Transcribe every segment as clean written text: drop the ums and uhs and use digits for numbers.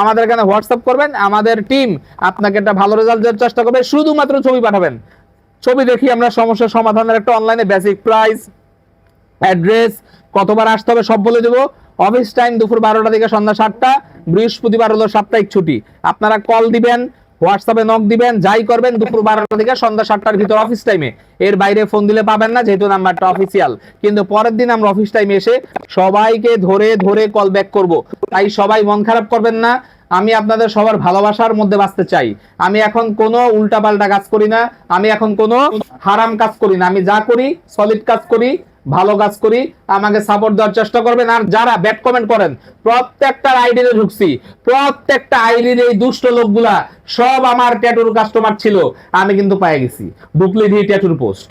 আমাদের এখানে হোয়াটসঅ্যাপ করবেন, আমাদের টিম আপনাকে একটা ভালো রেজাল্ট দেওয়ার চেষ্টা করবে। শুধুমাত্র ছবি পাঠাবেন, ছবি দেখি আমরা সমস্যার সমাধানের একটা অনলাইনে বেসিক প্রাইস, অ্যাড্রেস, কতবার আসতে হবে সব বলে দেবো। অফিস টাইম দুপুর 12টা থেকে সন্ধ্যা 7টা, বৃহস্পতিবার হলো সাপ্তাহিক ছুটি। আপনারা কল দিবেন, হোয়াটসঅ্যাপে নক দিবেন, যাই করবেন দুপুর 12টা থেকে সন্ধ্যা 7টার ভিতর অফিস টাইমে। এর বাইরে ফোন দিলে পাবেন না, যেহেতু নাম্বারটা অফিসিয়াল। কিন্তু পরের দিন আমরা অফিস টাইমে এসে সবাইকে ধরে ধরে কল ব্যাক করব। তাই সবাই মন খারাপ করবেন না, আমি আপনাদের সবার ভালোবাসার মধ্যে বাঁচতে চাই। আমি এখন কোনো উল্টাপাল্টা কাজ করি না, আমি এখন কোনো হারাম কাজ করি না। আমি যা করি সলিড কাজ করি, ভালো কাজ করি। আমাকে সাপোর্ট দেওয়ার চেষ্টা করবেন। আর যারা ব্যাড কমেন্ট করেন, প্রত্যেকটা আইডিতে ঢুকছি, প্রত্যেকটা আইডির এই দুষ্ট লোকগুলা সব আমার ট্যাটুর কাস্টমার ছিল। আমি কিন্তু পেয়ে গেছি ঢুকলে দিয়ে ট্যাটুর পোস্ট।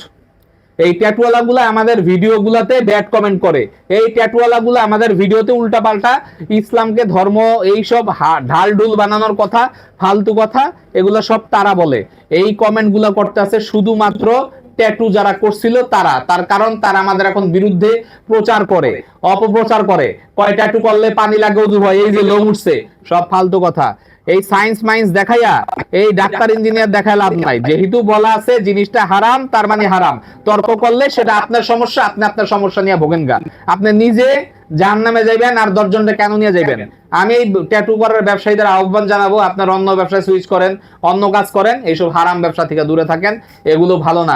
এই ট্যাটুওয়ালা গুলা আমাদের ভিডিও গুলাতে ব্যাড কমেন্ট করে, এই ট্যাটুওয়ালা গুলা আমাদের ভিডিওতে উল্টাপাল্টা ইসলামকে ধর্ম এইসব ঢাল ঢুল বানানোর কথা, ফালতু কথা, এগুলো সব তারা বলে। এই কমেন্ট গুলা করতে আছে শুধুমাত্র ট্যাটু যারা করছিল তারা। তার কারণ তারা আমাদের এখন বিরুদ্ধে প্রচার করে, অপপ্রচার করে, কয় ট্যাটু করলে পানি লাগে উজু হয়, এই যে লোম উঠছে, সব ফালতু কথা। এই সায়েন্স মাইন্স দেখাইয়া, এই ডাক্তার ইঞ্জিনিয়ার দেখায় লাভ নাই। যেহেতু বলা আছে জিনিসটা হারাম, তার মানে হারাম। তর্ক করলে সেটা আপনার সমস্যা, আপনি আপনার সমস্যা নিয়ে ভোগেন গা। আপনি নিজে জাহান্নামে যাইবেন আর 10 জনকে কেন নিয়ে যাইবেন? আমি এই ট্যাটু করার ব্যবসায়ীদের আহ্বান জানাবো, আপনার অন্য ব্যবসায় সুইচ করেন, অন্য কাজ করেন, এইসব হারাম ব্যবসা থেকে দূরে থাকেন, এগুলো ভালো না।